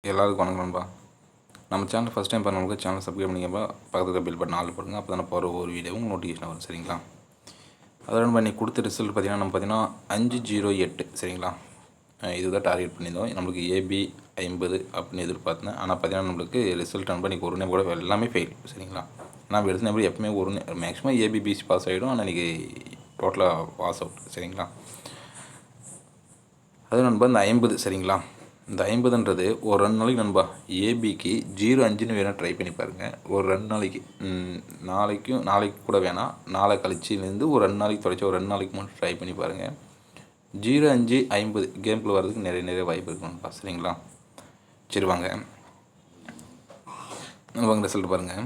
எல்லாருக்கும் வணக்கம் நண்பா. நம்ம சேனல் ஃபஸ்ட் டைம் பண்ணவங்களுக்கு சேனல் சப்ஸ்கிரைப் பண்ணிக்கப்போ பக்கத்தில் பில் பட்டன் ஆல் போடுங்க. அப்போ தானே போகிற ஒரு வீடியோவும் நோட்டிஃபிகேஷன் வரும். சரிங்களா? அதோட பண்ணி கொடுத்த ரிசல்ட் பார்த்திங்கன்னா நம்ம 508 சரிங்களா. இதுதான் டார்கெட் பண்ணியிருந்தோம். நம்மளுக்கு ஏபி 50 அப்படின்னு எதிர்பார்த்தேன். ஆனால் பார்த்தீங்கன்னா நம்மளுக்கு ரிசல்ட் நம்ப இன்றைக்கி ஒரு நேம் கூட எல்லாமே ஃபெயில். சரிங்களா? நான் எடுத்த நேம் எப்பவுமே ஒரு மேக்ஸிமம் ஏபிபிசி பாஸ் ஆகிடும். ஆனால் இன்றைக்கி டோட்டலாக பாஸ் அவுட். சரிங்களா? அது நண்பா இந்த 50 சரிங்களா. இந்த 50ன்றது ஒரு 2 நாளைக்கு நண்பா ஏபிக்கு 05ன்னு வேணால் ட்ரை பண்ணி பாருங்கள். ஒரு 2 நாளைக்கு நாளைக்கு கூட வேணாம், நாளை கழிச்சிலேருந்து ஒரு 2 நாளைக்கு தொடச்சி ஒரு 2 நாளைக்கு மட்டும் ட்ரை பண்ணி பாருங்கள். 0550 கேம்குள்ளே வர்றதுக்கு நிறைய வாய்ப்பு இருக்கு நண்பா. சரிங்களா? சரி வாங்க ரிசல்ட் பாருங்கள்.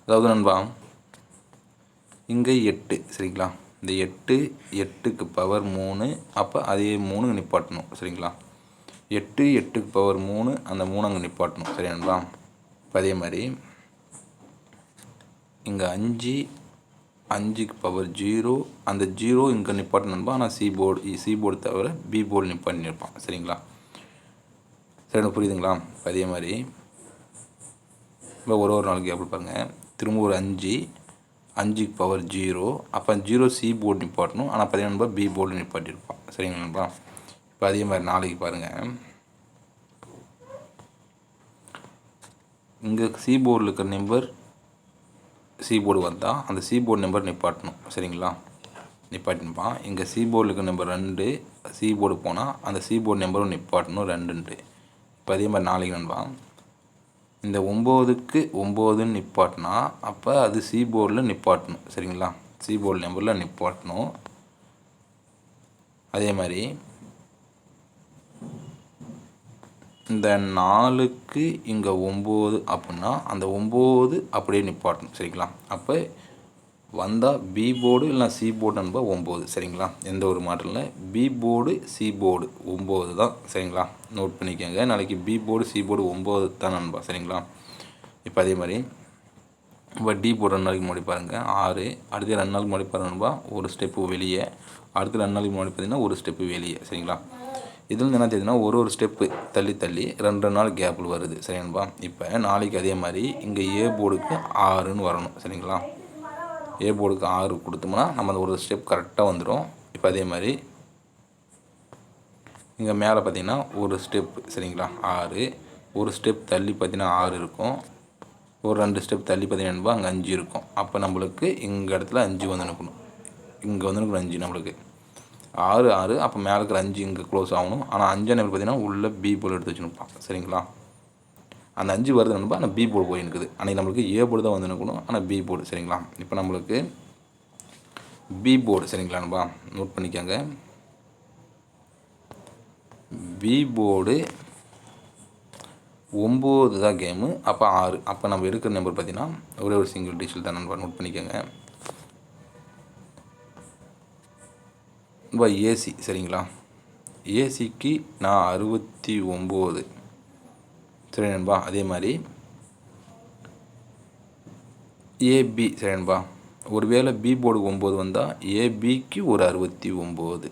அதாவது நண்பா இங்கே 8 சரிங்களா. இந்த 8க்கு பவர் 3, அப்போ அதே 3 நிப்பாட்டணும். சரிங்களா? 8க்கு பவர் 3, அந்த 3 அங்கே நிப்பாட்டணும். சரி நண்பா. இப்போ அதே மாதிரி இங்கே 5க்கு பவர் 0, அந்த 0 இங்கே நிப்பாட்டணும் நண்பா. ஆனால் சி போர்டு தவிர பி போர்டு நிப்பாட்டிருப்பான். சரிங்களா? சரி புரியுதுங்களா? அதே மாதிரி இப்போ ஒரு நாளைக்கு எப்படி பாருங்கள். திரும்ப ஒரு 5க்கு பவர் 0, அப்போ 0 சி போர்டு நிப்பாட்டணும். ஆனால் பார்த்தீங்கன்னா நண்பா பி போர்டு நிப்பாட்டியிருப்பான். சரிங்களா நண்பா? இப்போ அதே மாதிரி நாளைக்கு பாருங்கள். இங்கே சி போர்டில் இருக்கிற நம்பர் சி போர்டு வந்தால் அந்த சி போர்டு நம்பர் நிப்பாட்டணும். சரிங்களா? நிப்பாட்டிருப்பான். இங்கே சி போர்டில் இருக்கிற நம்பர் 2 சி போர்டு போனால் அந்த சி போர்டு நம்பரும் நிப்பாட்டணும் 2. இப்போ அதே மாதிரி நாளைக்கு நண்பா இந்த 9க்கு 9ன்னு நிப்பாட்டினா அப்போ அது சி போர்டில் நிப்பாட்டணும். சரிங்களா? சி போர்டு நம்பரில் நிப்பாட்டணும். அதே மாதிரி இந்த 4க்கு இங்கே 9 அப்படின்னா அந்த 9 அப்படியே நிப்பாட்டணும். சரிங்களா? அப்போ வந்தால் பி போர்டு இல்லை சி போர்டு நண்பா 9. சரிங்களா? எந்த ஒரு மாற்றம் இல்லை. பி போர்டு சி போர்டு 9 தான். சரிங்களா? நோட் பண்ணிக்கோங்க. நாளைக்கு பி போர்டு சி போர்டு 9 தான் நண்பா. சரிங்களா? இப்போ அதே மாதிரி இப்போ டி போர்டு 2 நாளைக்கு முன்னாடி பாருங்கள் 6, அடுத்து 2 நாளுக்கு முன்னாடி பாருங்கள் நண்பா ஒரு ஸ்டெப்பு வெளியே, அடுத்து 2 நாளைக்கு முன்னாடி பார்த்தீங்கன்னா ஒரு ஸ்டெப்பு வெளியே. சரிங்களா? இதில் என்ன தெரியுதுன்னா ஒரு ஸ்டெப்பு தள்ளி 2 நாள் கேப்பில் வருது. சரிங்களா? இப்போ நாளைக்கு அதே மாதிரி இங்கே ஏ போர்டுக்கு 6ன்னு வரணும். சரிங்களா? ஏ போர்டுக்கு 6 கொடுத்தோம்னா நம்ம அந்த ஒரு ஸ்டெப் கரெக்டாக வந்துடும். இப்போ அதே மாதிரி இங்கே மேலே பார்த்திங்கன்னா ஒரு ஸ்டெப்பு சரிங்களா 6, ஒரு ஸ்டெப் தள்ளி பார்த்திங்கன்னா 6 இருக்கும், ஒரு 2 ஸ்டெப் தள்ளி பார்த்திங்கன்னா அங்கே 5 இருக்கும். அப்போ நம்மளுக்கு இங்கே இடத்துல 5 வந்து நிற்கணும். இங்கே வந்து நிற்கணும் 5 நம்மளுக்கு 6. அப்போ மேலே இருக்கிற 5 இங்கே க்ளோஸ் ஆகணும். ஆனால் 5 நம்பர் பார்த்திங்கன்னா உள்ளே பி போர்டு எடுத்து வச்சு நிற்பான். சரிங்களா? அந்த 5 வருது நண்பா. ஆனால் பி போர்டு போய் நிற்குது. அன்றைக்கி நம்மளுக்கு ஏ போர்டு தான் வந்து நிற்கணும், ஆனால் பி போர்டு. சரிங்களா? இப்போ நம்மளுக்கு பி போர்டு சரிங்களா நண்பா நோட் பண்ணிக்கோங்க. பி போர்டு 9 தான் கேமு. அப்போ 6. அப்போ நம்ம எடுக்கிற நம்பர் பார்த்திங்கன்னா ஒரே ஒரு சிங்கிள் டிஜிட் தான் நண்பா. நோட் பண்ணிக்கோங்க. இப்போ ஏசி சரிங்களா. ஏசிக்கு நான் 69. சரி நண்பா. அதே மாதிரி ஏபி சரி நண்பா. ஒருவேளை பி போர்டுக்கு 9 வந்தால் ஏபிக்கு ஒரு 69.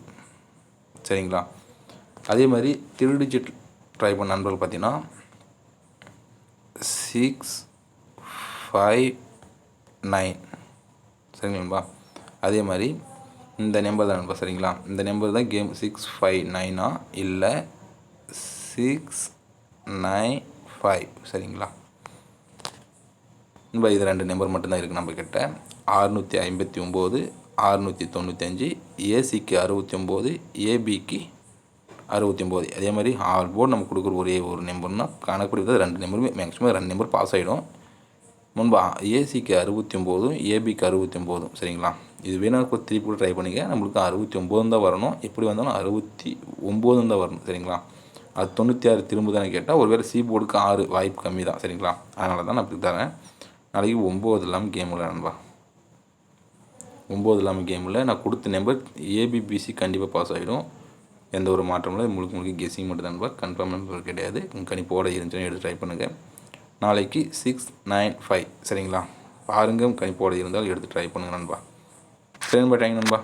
சரிங்களா? அதே மாதிரி 3 டிஜிட் ட்ரை பண்ண நண்பர்கள் பார்த்தீங்கன்னா 659 சரிங்களா நண்பா. அதே மாதிரி இந்த நம்பர் தான் நண்பா. சரிங்களா? இந்த நம்பர் தான் கேம் 659 இல்லை 695 சரிங்களா நண்பா. இது 2 நம்பர் மட்டும்தான் இருக்குது நம்மக்கிட்ட. 659 695, ஏசிக்கு 69, ஏபிக்கு 69. அதே மாதிரி ஆல் போர்டு நம்ம கொடுக்குற ஒரே ஒரு நம்பர்னா கணக்குப்படி 2 நம்பருமே மேக்ஸிமம் 2 நம்பர் பாஸ் ஆகிடும். முன்பா ஏசிக்கு 69, ஏபிக்கு 69. சரிங்களா? இது வேணால் திருப்பி கூட ட்ரை பண்ணிக்க. நம்மளுக்கு 69 தான் வரணும். எப்படி வந்தாலும் 69 தான் வரணும். சரிங்களா? அது 96 திரும்ப தானே கேட்டால் ஒருவேளை சி போர்டுக்கு 6 வாய்ப்பு கம்மி தான். சரிங்களா? அதனால தான் நான் அப்படி தரேன். நாளைக்கு 9 இல்லாமல் கேம் இல்லை நண்பா. 9 இல்லாமல் கேம் இல்லை. நான் கொடுத்த நம்பர் ஏபிபிசி கண்டிப்பாக பாஸ் ஆகிடும். எந்த ஒரு மாற்றமும் இல்லை. முழுக்க கெஸ்ஸிங் மட்டும் தான் நண்பா. கன்ஃபார்ம் நம்பர் கிடையாது. கணிப்போட இருந்துச்சுன்னா எடுத்து ட்ரை பண்ணுங்கள். நாளைக்கு 695 சரிங்களா. பாருங்கள் கணிப்போட இருந்தால் எடுத்து ட்ரை பண்ணுங்கள் நண்பா. சரி நண்பா. தேங்க் நண்பா.